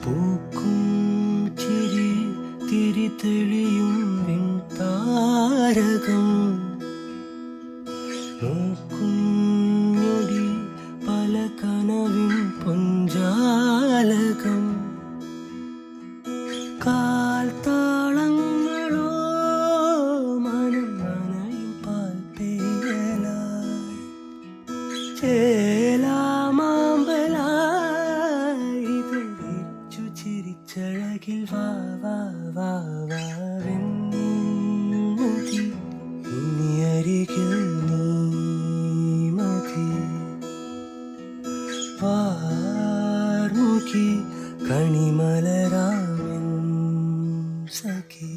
പൂക്കും ചിരി തിരിതെളിയും താരകം നോക്കും ഞൊടി പല കനവിൻ പൊഞ്ചാലകം കാൽത്താളങ്ങളോ മനം നനയും പാൽപ്പേയലായി ചേലാമാമ്പലായി ഇത് വിരിച്ചു ചിരിച്ചഴകിൽ വാ വാ വാ വാ വെൺമതി ഇനി അരികിൽ നീ മതി വാർമുഖി കണിമലരാമൻ സഖി.